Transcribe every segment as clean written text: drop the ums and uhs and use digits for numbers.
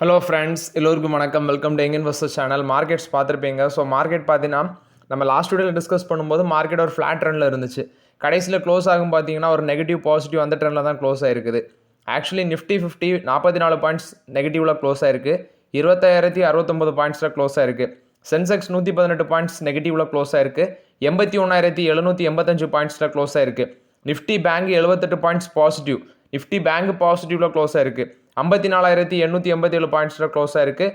Hello friends, எல்லோருக்கும் வணக்கம். Welcome to young investor channel. Markets பார்த்துருப்பீங்க. ஸோ மார்க்கெட் பார்த்தீங்கன்னா நம்ம லாஸ்ட் வீடியோவில் டிஸ்கஸ் பண்ணும்போது மார்க்கெட் ஒரு ஃப்ளாட் ட்ரெண்டில் இருந்துச்சு. கடைசியில் க்ளோஸ் ஆகும் பார்த்தீங்கன்னா ஒரு நெகட்டிவ் பாசிட்டிவ் அந்த ட்ரெண்டில் தான் க்ளோஸ் ஆயிருக்குது. ஆக்சுவலி நிஃப்டி 50 44 பாயிண்ட்ஸ் நெகட்டிவில் க்ளோஸ் ஆயிருக்கு. 20,069 பாயிண்ட்ஸில் க்ளோஸ் ஆயிருக்கு. சென்செக்ஸ் 118 பாயிண்ட்ஸ் நெகட்டிவில் க்ளோஸ் ஆயிருக்கு. 81,785 பாயிண்ட்ஸில் க்ளோஸ் ஆயிருக்கு. Nifty bank 78 points positive. Nifty bank பாசிட்டிவ்ல க்ளோஸ் ஆயிருக்கு. 54,887 பாயிண்ட்ஸில் க்ளோஸ் ஆயிருக்கு.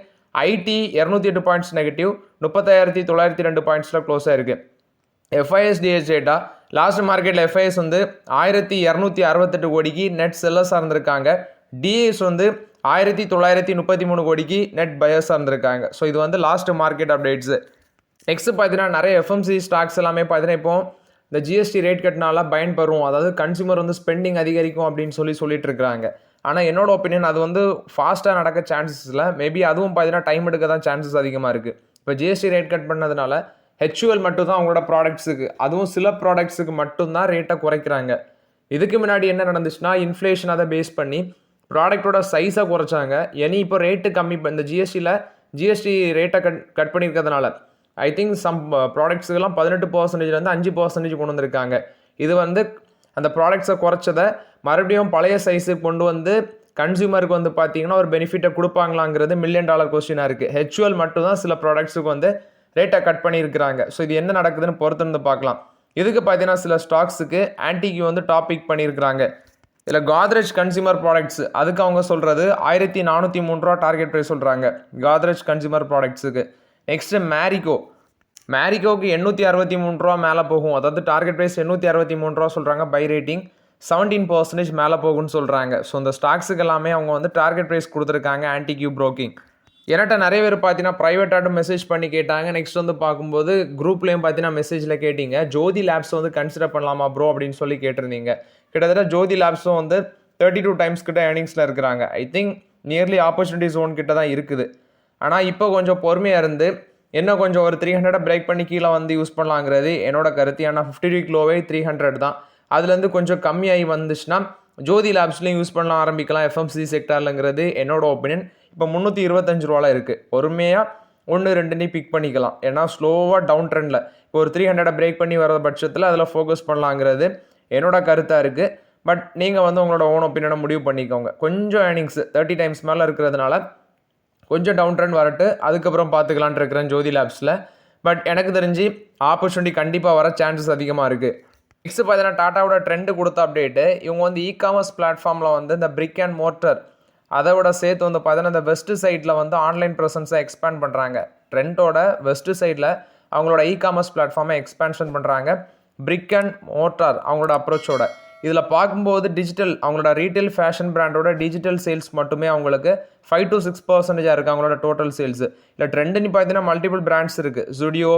IT 208 points negative. 35,902 பாயிண்ட்ஸில் க்ளோஸ் ஆயிருக்கு. எஃப்ஐஎஸ் டிஎஸ் டேட்டா லாஸ்ட் மார்க்கெட்டில் எஃப்ஐஎஸ் 1268 கோடிக்கு நெட் செல்லர்ஸாக இருந்திருக்காங்க. டிஎஸ் 1933 கோடிக்கு நெட் பயர்ஸாக இருந்திருக்காங்க. ஸோ இது லாஸ்ட் மார்க்கெட் அப்டேட்ஸு. நெக்ஸ்ட் பார்த்தீங்கன்னா நிறைய எஃப்எம்சி ஸ்டாக்ஸ் எல்லாமே பார்த்தீங்கன்னா இப்போ இந்த ஜிஎஸ்டி ரேட் கட்டினால பயன்பெறும், அதாவது கன்சூமர் ஸ்பெண்டிங் அதிகரிக்கும் அப்படின்னு சொல்லிட்டு இருக்கிறாங்க. ஆனால் என்னோட ஒப்பீனியன் அது ஃபாஸ்ட்டாக நடக்க சான்சஸ் இல்லை. மேபி அதுவும் பார்த்தீங்கன்னா டைம் எடுக்க தான் சான்சஸ் அதிகமாக இருக்குது. இப்போ ஜிஎஸ்டி ரேட் கட் பண்ணதுனால ஹெச்யூஎல் மட்டும் தான் அவங்களோட ப்ராடக்ட்ஸுக்கு, அதுவும் சில ப்ராடக்ட்ஸுக்கு மட்டும்தான் ரேட்டை குறைக்கிறாங்க. இதுக்கு முன்னாடி என்ன நடந்துச்சுன்னா இன்ஃப்ளேஷன் அதை பேஸ் பண்ணி ப்ராடக்டோட சைஸை குறைச்சாங்க. இனி இப்போ ரேட்டு கம்மி, இந்த ஜிஎஸ்டி ரேட்டை கட் பண்ணியிருக்கிறதுனால ஐ திங்க் சம் ப்ராடக்ட்ஸுக்கெல்லாம் 18%லேருந்து 5% கொண்டு வந்திருக்காங்க. இது அந்த ப்ராடக்ட்ஸை குறைச்சதை மறுபடியும் பழைய சைஸுக்கு கொண்டு கன்சியூமருக்கு பார்த்தீங்கன்னா ஒரு பெனிஃபிட்டை கொடுப்பாங்களாங்கிறது $1 மில்லியன் கொஸ்டினாக இருக்குது. ஹெச்யூஎல் மட்டும் தான் சில ப்ராடக்ட்ஸுக்கு ரேட்டை கட் பண்ணியிருக்கிறாங்க. ஸோ இது என்ன நடக்குதுன்னு பொறுத்து பார்க்கலாம். இதுக்கு பார்த்தீங்கன்னா சில ஸ்டாக்ஸுக்கு ஆன்டிக்கு டாபிக் பண்ணியிருக்கிறாங்க. இதில் கோத்ரெஜ் கன்சியூமர் ப்ராடக்ட்ஸ், அதுக்கு அவங்க சொல்கிறது 1,403 டார்கெட் ப்ரைஸ் சொல்கிறாங்க கோத்ரெஜ் கன்சியூமர் ப்ராடக்ட்ஸுக்கு. நெக்ஸ்ட்டு மேரிகோவுக்கு 863 மேலே போகும், அதாவது டார்கெட் ப்ரைஸ் 863 சொல்கிறாங்க. பை ரேட்டிங் 17% மேலே போகும்னு சொல்கிறாங்க. ஸோ இந்த ஸ்டாக்ஸுக்கு எல்லாமே அவங்க டார்கெட் ப்ரைஸ் கொடுத்துருக்காங்க ஆன்டிக்யூ ப்ரோக்கிங். என்கிட்ட நிறைய பேர் பார்த்தீங்கன்னா ப்ரைவேட்டாட்டும் மெசேஜ் பண்ணி கேட்டாங்க. நெக்ஸ்ட் பார்க்கும்போது குரூப்லேயும் பார்த்தீங்கன்னா மெசேஜில் கேட்டிங்க, ஜோதி லேப்ஸ் கன்சிடர் பண்ணலாமா ப்ரோ அப்படின்னு சொல்லி கேட்டிருந்தீங்க. கிட்டத்தட்ட ஜோதி லேப்ஸும் 32 டைம்ஸ் கிட்ட ஏர்னிங்ஸில் இருக்கிறாங்க. I think nearly opportunity zone கிட்ட தான் இருக்குது. ஆனால் இப்போ கொஞ்சம் பொறுமையாக இருந்து இன்னும் கொஞ்சம் ஒரு 300 பிரேக் பண்ணி கீழே யூஸ் பண்ணலாங்கிறது என்னோட கருத்து. ஏன்னா 50 வீக் லோவே 300 தான். அதுலேருந்து கொஞ்சம் கம்மியாகி வந்துச்சுன்னா ஜோதி லேப்ஸ்லையும் யூஸ் பண்ண ஆரம்பிக்கலாம் எஃப்எம்சி செக்டார்லங்கிறது என்னோட ஒப்பீனியன். இப்போ 325 இருக்குது. பொறுமையாக 1-2 பிக் பண்ணிக்கலாம். ஏன்னா ஸ்லோவாக டவுன் ட்ரெண்டில் இப்போ ஒரு 300 பிரேக் பண்ணி வர பட்சத்தில் அதில் ஃபோக்கஸ் பண்ணலாங்கிறது என்னோட கருத்தாக இருக்குது. பட் நீங்கள் உங்களோட ஓன் ஒப்பீனியனை முடிவு பண்ணிக்கோங்க. கொஞ்சம் ஏர்னிங்ஸ் 30 டைம்ஸ் மேலே இருக்கிறதுனால கொஞ்சம் டவுன் ட்ரெண்ட் வரட்டு, அதுக்கப்புறம் பார்த்துக்கலான் இருக்கிறேன் ஜோதி லேப்ஸில். பட் எனக்கு தெரிஞ்சு ஆப்பர்ச்சுனிட்டி கண்டிப்பாக வர சான்சஸ் அதிகமாக இருக்குது. நெக்ஸ்ட் பார்த்தீங்கன்னா டாட்டாவோட ட்ரெண்டு கொடுத்த அப்டேட்டு, இவங்க இ-காமர்ஸ் பிளாட்ஃபார்மில் இந்த பிரிக் அண்ட் மோர்ட்டர் அதோட சேர்த்து பார்த்தீங்கன்னா இந்த வெஸ்ட் சைடில் ஆன்லைன் ப்ரெசன்ஸை எக்ஸ்பேண்ட் பண்ணுறாங்க. ட்ரெண்டோட வெஸ்ட் சைடில் அவங்களோட இ-காமர்ஸ் பிளாட்ஃபார்மை எக்ஸ்பேன்ஷன் பண்ணுறாங்க. பிரிக் அண்ட் மோர்ட்டார் அவங்களோட அப்ரோச்சோட இதில் பார்க்கும்போது டிஜிட்டல் அவங்களோட ரீட்டைல் ஃபேஷன் பிராண்டோட டிஜிட்டல் சேல்ஸ் மட்டுமே அவங்களுக்கு 5 to 6% இருக்குது அவங்களோட டோட்டல் சேல்ஸு. இல்லை ட்ரெண்டுன்னு பார்த்தீங்கன்னா மல்டிபிள் பிராண்ட்ஸ் இருக்குது. ஜுடியோ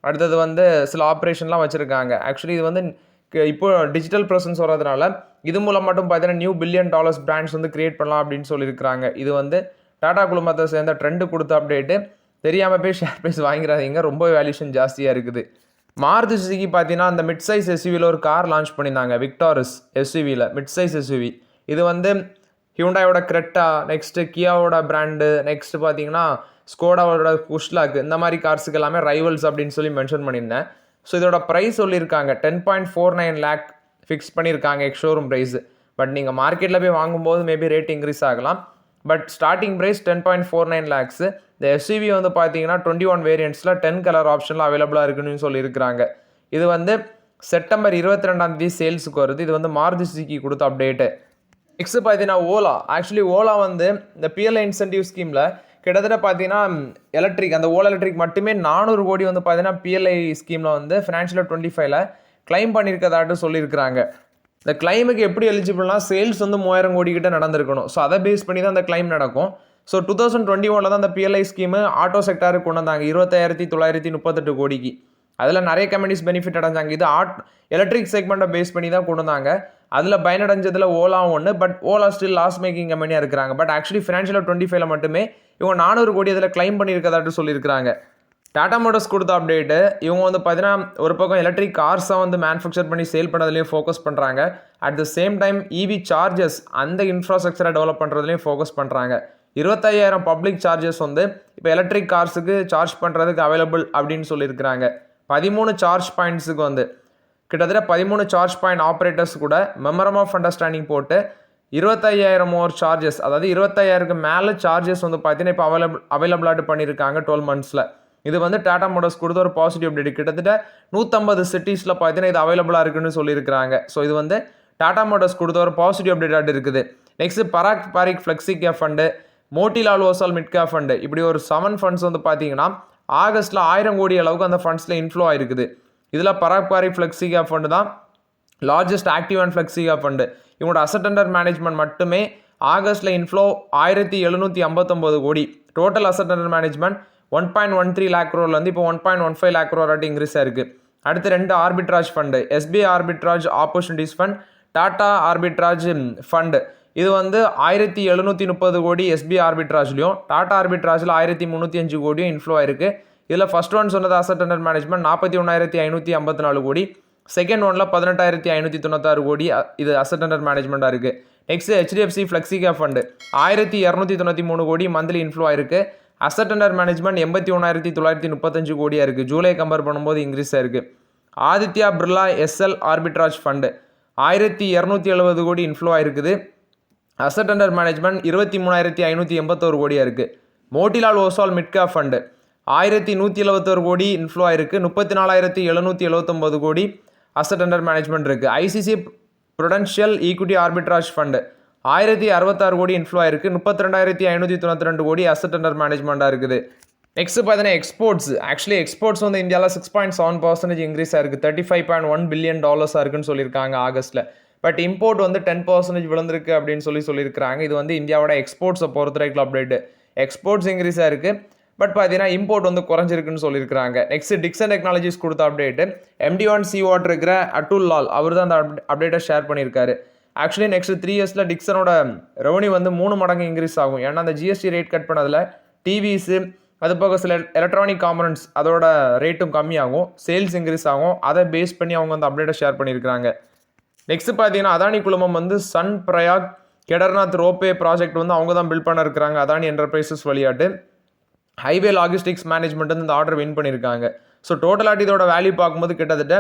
அடுத்தது சில ஆப்ரேஷன்லாம் வச்சுருக்காங்க. ஆக்சுவலி இது இப்போ டிஜிட்டல் ப்ரெசன்ஸ் வரதுனால இது மூலம் மட்டும் பார்த்தீங்கன்னா $1 பில்லியன் பிராண்ட்ஸ் கிரியேட் பண்ணலாம் அப்படின்னு சொல்லியிருக்கிறாங்க. இது டாடா குழுமத்தை சேர்ந்த ட்ரெண்டு கொடுத்த அப்டேட்டு. தெரியாமல் போய் ஷேர் ப்ரைஸ் வாங்கிறாதீங்க, ரொம்ப வேல்யூஷன் ஜாஸ்தியாக இருக்குது. மாருதி சுசுகி பார்த்தீங்கன்னா அந்த மிட் சைஸ் எஸ்யூவியில் ஒரு கார் லான்ச் பண்ணியிருந்தாங்க. விக்டாரஸ் எஸ்யூவியில் மிட் சைஸ் எஸ்யூவி. இது ஹியூண்டாயோட கிரெட்டா, நெக்ஸ்ட்டு கியாவோட பிராண்டு, நெக்ஸ்ட் பார்த்தீங்கன்னா ஸ்கோடாவோட புஷ்லாக், இந்த மாதிரி கார்ஸுக்கு எல்லாமே ரைவல்ஸ் அப்படின்னு சொல்லி மென்ஷன் பண்ணியிருந்தேன். ஸோ இதோட ப்ரைஸ் சொல்லியிருக்காங்க 10.49 lakh ஃபிக்ஸ் பண்ணியிருக்காங்க எக்ஸ்ஷோரூம் ப்ரைஸு. பட் நீங்கள் மார்க்கெட்டில் போய் வாங்கும்போது மேபி ரேட் இன்க்ரீஸ் ஆகலாம். But starting price 10.49 lakhs. இந்த எஸ்யூவி பார்த்தீங்கன்னா 21 வேரியன்ட்ஸில் 10 கலர் ஆப்ஷனில் அவைலபிளாக இருக்குன்னு சொல்லியிருக்கிறாங்க. இது செப்டம்பர் 22 சேல்ஸுக்கு வருது. இது மாருதி சுசுகி கொடுத்த அப்டேட்டு. நெக்ஸ்ட் பார்த்தீங்கன்னா ஓலா. ஆக்சுவலி ஓலா இந்த பிஎல்ஐ இன்சென்டிவ் ஸ்கீமில் கிட்டத்தட்ட பார்த்தீங்கன்னா எலக்ட்ரிக், அந்த ஓலா எலக்ட்ரிக் மட்டுமே 400 கோடி பார்த்தீங்கன்னா பிஎல்ஐ ஸ்கீமில் ஃபினான்ஷியல் 25ல் கிளைம் பண்ணியிருக்கதாட்டு சொல்லியிருக்கிறாங்க. இந்த கிளைமுக்கு எப்படி எலிஜிபிள்னா சேல்ஸ் 3000 கோடி கிட்ட நடந்திருக்கணும். ஸோ அதை பேஸ் பண்ணி தான் அந்த கிளைம் நடக்கும். ஸோ 2021 தான் அந்த பிஎல்ஐ ஸ்கீமு ஆட்டோ செக்டாருக்கு கொண்டு வந்தாங்க 25,938 கோடிக்கு. அதில் நிறைய கம்பெனிஸ் பெனிஃபிட் அடைஞ்சாங்க. இது எலக்ட்ரிக் செக்மெண்ட்டை பேஸ் பண்ணி தான் கொண்டு வந்தாங்க. அதில் பயனடைஞ்சதில் ஓலா ஒன்று. But Ola still loss making கம்பெனியாக இருக்கிறாங்க. பட் ஆக்சுவலி ஃபினான்ஷியல் 25ல் மட்டுமே இவங்க 400 கோடி அதில் கிளைம் பண்ணியிருக்கதாட்டு சொல்லியிருக்கிறாங்க. டாடா மோட்டர்ஸ் கொடுத்த அப்டேட்டு, இவங்க பார்த்தீங்கன்னா ஒரு பக்கம் எலக்ட்ரிக் கார்ஸை மேனுஃபேக்சர் பண்ணி சேல் பண்ணுறதுலையும் ஃபோக்கஸ் பண்ணுறாங்க. At the same time EV chargers அந்த இன்ஃப்ராஸ்ட்ரக்சரை டெவலப் பண்ணுறதுலையும் ஃபோக்கஸ் பண்ணுறாங்க. 25,000 பப்ளிக் சார்ஜஸ் வந்து இப்போ எலக்ட்ரிக் கார்ஸுக்கு சார்ஜ் பண்ணுறதுக்கு அவைலபிள் அப்படின்னு சொல்லியிருக்கிறாங்க. 13 சார்ஜ் பாயிண்ட்ஸுக்கு வந்து கிட்டத்தட்ட 13 சார்ஜ் பாயிண்ட் ஆப்ரேட்டர்ஸ் கூட மெமரம் ஆஃப் அண்டர்ஸ்டாண்டிங் போட்டு 25,000 மோர் சார்ஜஸ், அதாவது 25,000க்கு மேலே சார்ஜஸ் வந்து பார்த்தீங்கன்னா இப்போ அவைலபிளாட்டு பண்ணியிருக்காங்க 12 மந்த்ஸில். இது வந்து டாடா மோட்டர்ஸ் கொடுத்த ஒரு பாசிட்டிவ் அப்டேட். கிட்டத்தட்ட 150 சிட்டிஸில் பார்த்தீங்கன்னா இது அவைலபிளாக இருக்குன்னு சொல்லியிருக்கிறாங்க. ஸோ இது வந்து டாடா மோட்டர்ஸ் கொடுத்த ஒரு பாசிட்டிவ் அப்டேட்டாக இருக்குது. Next Parag Parikh flexi cap fund, Motilal Oswal mid cap fund, இப்படி ஒரு 7 ஃபண்ட்ஸ் வந்து பார்த்தீங்கன்னா ஆகஸ்ட்டில் 1000 கோடி அளவுக்கு அந்த ஃபண்ட்ஸில் இன்ஃப்ளோ ஆயிருக்குது. இதில் Parag Parikh flexi cap fund தான் largest active and flexi cap fund. இவங்களோட அசட் அண்டர் மேனேஜ்மெண்ட் மட்டுமே ஆகஸ்ட்டில் இன்ஃப்ளோ 1759 கோடி. Total asset under management 1.13 lakh க்ரோர்லேருந்து இப்போ 1.15 லேக் க்ரோர் ஆட்டி இன்க்ரீஸ் ஆயிருக்கு. அடுத்து 2 arbitrage fund, SBI arbitrage opportunities fund, Tata arbitrage fund. இது வந்து 1730 கோடி SBI ஆர்பிட்ராஜ்லையும் டாடா ஆர்பிட்ராஜில் 1305 கோடியும் இன்ஃப்ளோ ஆயிருக்கு. இதில் ஃபர்ஸ்ட் ஒன் சொன்னது அசட் அண்டர் மேனேஜ்மெண்ட் 41,554 கோடி, செகண்ட் ஒன்ல 18,596 கோடி இது அசட் அண்டர் மேனேஜ்மெண்ட்டாக இருக்குது. Next HDFC flexi cap fund 1293 கோடி மந்த்லி இன்ஃப்ளோ ஆயிருக்கு. அசட் அண்டர் மேனேஜ்மெண்ட் 81,935 கோடியாக இருக்குது. ஜூலை கம்பேர் பண்ணும்போது இன்க்ரீஸ் ஆயிருக்கு. Aditya Birla SL arbitrage fund 1270 கோடி இன்ஃப்ளோ ஆயிருக்குது. அசட் அண்டர் மேனேஜ்மெண்ட் 23,581 கோடியாக இருக்குது. Motilal Oswal mid cap fund 1171 கோடி இன்ஃப்ளோ ஆயிருக்கு. 34,779 கோடி அசட் அண்டர் மேனேஜ்மெண்ட் இருக்குது. ICC Prudential equity arbitrage fund 1066 கோடி இன்ஃப்ளோ ஆயிருக்கு. 32,592 கோடி அசட் அண்டர் மேனேஜ்மெண்ட்டாக இருக்குது. நெக்ஸ்ட் பார்த்தீங்கன்னா எக்ஸ்போர்ட்ஸ். ஆக்சுவலி எக்ஸ்போர்ட்ஸ் வந்து இந்தியாவில் 6.7% இன்க்ரீஸ் ஆயிருக்கு. $35.1 பில்லியன் இருக்குன்னு சொல்லியிருக்காங்க ஆகஸ்ட்டில். பட் இம்போர்ட் வந்து 10% விழுந்திருக்கு அப்படின்னு சொல்லியிருக்காங்க. இது வந்து இந்தியாவோட எக்ஸ்போர்ட்ஸை பொறுத்த வரைக்கும் அப்டேட். எக்ஸ்போர்ட்ஸ் இன்க்ரீஸ் ஆயிருக்கு, பட் பார்த்தீங்கன்னா இம்போர்ட் வந்து குறைஞ்சிருக்குன்னு சொல்லியிருக்காங்க. நெக்ஸ்ட் டிக்சன் டெக்னாலஜிஸ் கொடுத்த அப்டேட். MD1 C-Watt இருக்கிற அட்டுல் லால் அவர் தான் அந்த அப்டேட்டை ஷேர் பண்ணியிருக்காரு. ஆக்சுவலி நெக்ஸ்ட் 3 இயர்ஸில் டிக்சனோட ரெவன்யூ வந்து 3 மடங்கு இன்க்ரீஸ் ஆகும். ஏன்னா அந்த GST ரேட் கட் பண்ணதில் டிவிஸு அது போக சில எலக்ட்ரானிக் காம்பனன்ட்ஸ் அதோட ரேட்டும் கம்மியாகும், சேல்ஸ் இன்க்ரீஸ் ஆகும். அதை பேஸ் பண்ணி அவங்க அந்த அப்டேட்டை ஷேர் பண்ணியிருக்காங்க. நெக்ஸ்ட் பார்த்தீங்கன்னா அதானி குழுமம் வந்து Sonprayag Kedarnath ropeway project வந்து அவங்க தான் பில்ட் பண்ண இருக்கிறாங்க. அதானி என்டர்பிரைசஸ் வழியாட்டு ஹைவே லாஜிஸ்டிக்ஸ் மேனேஜ்மெண்ட் வந்து இந்த ஆர்டர் வின் பண்ணியிருக்காங்க. ஸோ டோட்டலாட்டி இதோட வேல்யூ பார்க்கும்போது கிட்டத்தட்ட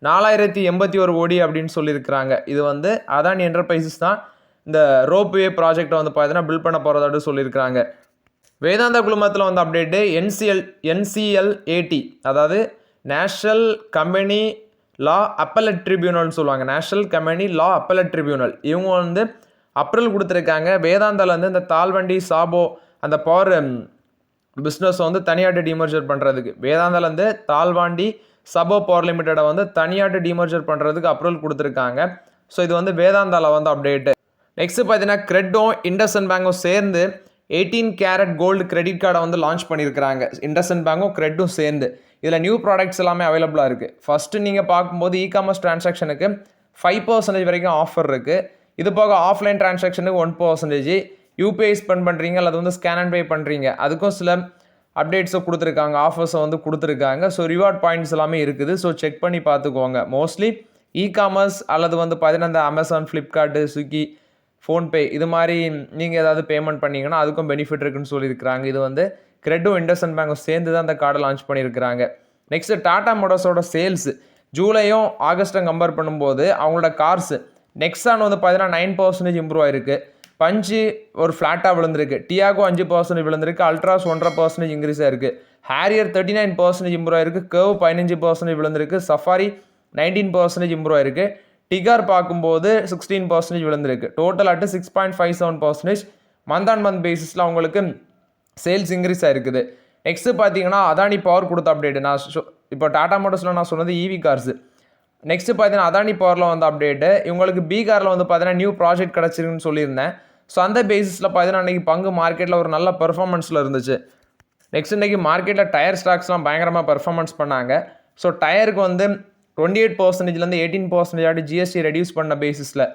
4,081 கோடி அப்படின்னு சொல்லியிருக்கிறாங்க. இது வந்து அதானி என்டர்பிரைசஸ் தான் இந்த ரோப்வே ப்ராஜெக்டை வந்து பார்த்தீங்கன்னா பில்ட் பண்ண போகிறதாட்டு சொல்லியிருக்கிறாங்க. வேதாந்தா குழுமத்தில் வந்து அப்டேட்டு NCLAT, அதாவது நேஷனல் கம்பெனி லா அப்பலட் ட்ரிபியூனல்னு சொல்லுவாங்க. நேஷனல் கம்பெனி லா அப்பலட் ட்ரிபியூனல் இவங்க வந்து அப்ரூவல் கொடுத்துருக்காங்க. வேதாந்தாவில் வந்து இந்த தால்வண்டி சாபோ அந்த பவர் பிஸ்னஸ் வந்து தனியாட்டு டிமர்ஜர் பண்ணுறதுக்கு, வேதாந்தாவில் வந்து தால்வாண்டி சபோ பவர் லிமிட்டடை வந்து தனியாட்டு டிமர்ஜர் பண்ணுறதுக்கு அப்ரூவல் கொடுத்துருக்காங்க. ஸோ இது வந்து வேதாந்தாவில் வந்து அப்டேட்டு. நெக்ஸ்ட் பார்த்தீங்கன்னா கிரெட்டும் இண்டஸ்இண்ட் பேங்கும் சேர்ந்து 18 கேரட் கோல்டு கிரெடிட் கார்டை வந்து லான்ச் பண்ணியிருக்கிறாங்க. இண்டஸ்இண்ட் பேங்கும் கிரெட்டும் சேர்ந்து இதில் நியூ ப்ராடக்ட்ஸ் எல்லாமே அவைலபிளாக இருக்குது. ஃபஸ்ட்டு நீங்கள் பார்க்கும்போது இ-காமர்ஸ் டிரான்சாக்ஷனுக்கு 5% வரைக்கும் ஆஃபர் இருக்குது. இது போக ஆஃப்லைன் டிரான்சாக்ஷனுக்கு 1%, UPI ஸ்பெண்ட் பண்ணுறீங்க அல்லது வந்து ஸ்கேன் அண்ட் பே பண்ணுறீங்க அதுக்கும் சில அப்டேட்ஸை கொடுத்துருக்காங்க, ஆஃபர்ஸை வந்து கொடுத்துருக்காங்க. ஸோ ரிவார்ட் பாயிண்ட்ஸ் எல்லாமே இருக்குது. ஸோ செக் பண்ணி பார்த்துக்கோங்க. மோஸ்ட்லி இ-காமர்ஸ் அல்லது வந்து பார்த்தீங்கன்னா இந்த அமேசான், ஃப்ளிப்கார்ட்டு, ஸ்விக்கி, ஃபோன்பே இது மாதிரி நீங்கள் ஏதாவது பேமெண்ட் பண்ணிங்கன்னா அதுக்கும் பெனிஃபிட் இருக்குன்னு சொல்லியிருக்கிறாங்க. இது வந்து கிரெட்டும் இண்டஸ்இண்ட் பேங்கும் சேர்ந்து தான் அந்த கார்டை லான்ச் பண்ணியிருக்கிறாங்க. நெக்ஸ்ட் டாடா மோட்டார்ஸோட சேல்ஸ் ஜூலையும் ஆகஸ்ட்டும் கம்பேர் பண்ணும்போது அவங்களோட கார்ஸ் நெக்ஸான் வந்து பார்த்தீங்கன்னா 9% இம்ப்ரூவ் ஆயிருக்கு. பஞ்சு ஒரு ஃப்ளாட்டாக விழுந்திருக்கு. டியாகோ 5% விழுந்திருக்கு. அல்ட்ராஸ் 1.5% இன்க்ரீஸ் ஆயிருக்கு. ஹேரியர் 39% இம்ப்ரூவ் ஆயிருக்கு. கர்வ் 15% விழுந்திருக்கு. சஃபாரி 19% இம்ப்ரூவ் ஆயிருக்கு. டிகார் பார்க்கும்போது 16% விழுந்திருக்கு. Total at 6.57% month on month பேசிஸில் அவங்களுக்கு சேல்ஸ் இன்க்ரீஸ் ஆயிருக்குது. நெக்ஸ்ட் பார்த்தீங்கன்னா அதானி பவர் கொடுத்த அப்டேட். நான் இப்போ டாடா மோட்டர்ஸில் நான் சொன்னது EV கார்ஸ். நெக்ஸ்ட் பார்த்தீங்கன்னா அதானி பவரில் வந்து அப்டேட்டு. இவங்களுக்கு பீகாரில் வந்து பார்த்தீங்கன்னா நியூ ப்ராஜெக்ட் கிடச்சிருக்குன்னு சொல்லியிருந்தேன். ஸோ அந்த பேசிஸில் பார்த்தீங்கன்னா அன்றைக்கி பங்கு மார்க்கெட்டில் ஒரு நல்ல பெர்ஃபார்மன்ஸில் இருந்துச்சு. நெக்ஸ்ட் இன்றைக்கி மார்க்கெட்டில் டயர் ஸ்டாக்ஸ்லாம் பயங்கரமாக பெர்ஃபார்மன்ஸ் பண்ணாங்க. ஸோ டயருக்கு வந்து 28%லேருந்து 18% GST ரெடியூஸ் பண்ண பேசிஸில்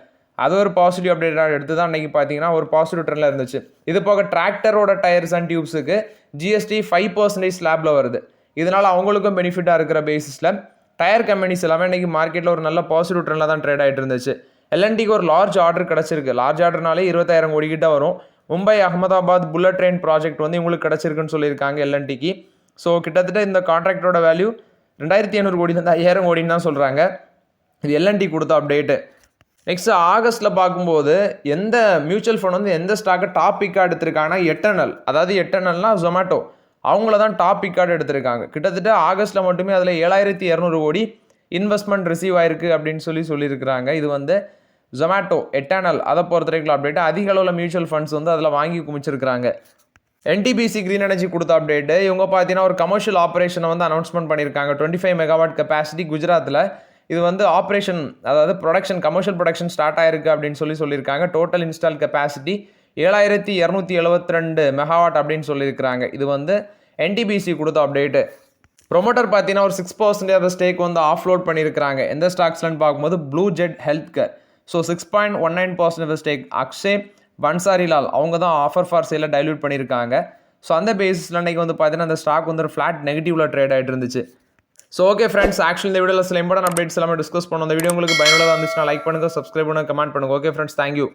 அது ஒரு பாசிட்டிவ் அப்டேட்டாக எடுத்து தான் அன்றைக்கி பார்த்தீங்கன்னா ஒரு பாசிட்டிவ் ட்ரெண்டில் இருந்துச்சு. இது போக டிராக்டரோட டயர்ஸ் அண்ட் டியூப்ஸுக்கு GST 5% ஸ்லாபில் வருது. இதனால் அவங்களுக்கும் பெனிஃபிட்டாக இருக்கிற பேசிஸில் டயர் கம்பெனிஸ் எல்லாமே இன்றைக்கி மார்க்கெட்டில் ஒரு நல்ல பாசிட்டிவ் ட்ரெண்டில் தான் ட்ரேட் ஆகிட்டு இருந்துச்சு. L&Tக்கு ஒரு லார்ஜ் ஆர்டர் கிடச்சிருக்கு. லார்ஜ் ஆர்டர்னாலே 20,000 கோடி கிட்ட வரும். Mumbai Ahmedabad bullet train project வந்து இவங்களுக்கு கிடச்சிருக்குன்னு சொல்லியிருக்காங்க எல்என்டிக்கு. ஸோ கிட்டத்தட்ட இந்த கான்ட்ராக்டோட வேல்யூ 2500 கோடியிலேருந்து 5000 கோடின்னு தான் சொல்கிறாங்க. இது எல்என்டி கொடுத்த அப்டேட்டு. நெக்ஸ்ட் ஆகஸ்ட்டில் பார்க்கும்போது எந்த மியூச்சுவல் ஃபண்ட் வந்து எந்த ஸ்டாக்கை டாப் பிக்காக எடுத்திருக்காங்கன்னா எட்டர்னல், அதாவது எட்டர்னல்னா ஜொமேட்டோ, அவங்கள தான் டாப் பிக்காக எடுத்திருக்காங்க. கிட்டத்தட்ட ஆகஸ்ட்டில் மட்டுமே அதில் 7200 கோடி இன்வெஸ்ட்மெண்ட் ரிசீவ் ஆயிருக்கு அப்படின்னு சொல்லியிருக்கிறாங்க. இது வந்து ஜொமேட்டோ, எட்டர்னல் அதை பொறுத்த வரைக்கும் அப்டேட். அதிக அளவில் மியூச்சுவல் ஃபண்ட்ஸ் வந்து அதில் வாங்கி குமிச்சிருக்கிறாங்க. என்டிபிசி கிரீன் எனர்ஜி கொடுத்த அப்டேட்டு. இவங்க பார்த்தீங்கன்னா ஒரு கமர்ஷியல் ஆப்ரேஷனை வந்து அனௌன்ஸ்மெண்ட் பண்ணியிருக்காங்க. 25 மெகாவாட் கெப்பாசிட்டி குஜராத்தில். இது வந்து ஆப்ரேஷன், அதாவது ப்ரொடக்ஷன், கமர்ஷியல் ப்ரொடக்ஷன் ஸ்டார்ட் ஆயிருக்கு அப்படின்னு சொல்லியிருக்காங்க. டோட்டல் இன்ஸ்டால் கெப்பாசிட்டி 7272 மெகாவாட் அப்படின்னு சொல்லியிருக்கிறாங்க. இது வந்து என்டிபிசி கொடுத்த அப்டேட்டு. ப்ரொமோட்டர் பார்த்தீங்கன்னா ஒரு 6% ஸ்டேக் வந்து ஆஃப்லோட் பண்ணியிருக்கிறாங்க. எந்த ஸ்டாக்ஸ்லன்னு பார்க்கும்போது blue jet health care. So 6.19% stake Akshay Bansarilal அவங்க தான் ஆஃபர் ஃபார் சேலை டைல்யூட் பண்ணியிருக்காங்க. ஸோ அந்த பேசிஸில் அன்றைக்கி வந்து பார்த்தீங்கன்னா அந்த ஸ்டாக் வந்து ஒரு ஃப்ளாட் நெகட்டிவ்ல ட்ரேட் ஆகிட்டு இருந்துச்சு. ஸோ ஓகே ஃப்ரெண்ட்ஸ், ஆக்சுவலி இந்த வீடியோவில் சில இம்பார்ட்டன்ட் அப்டேட்ஸ் எல்லாமே டிஸ்கஸ் பண்ணோம். அந்த வீடியோ உங்களுக்கு பயனுள்ளதாக இருந்துச்சுன்னா லைக் பண்ணுங்கள், சப்ஸ்கிரைப் பண்ணுங்கள், கமெண்ட் பண்ணுங்கள். Okay friends, thank you.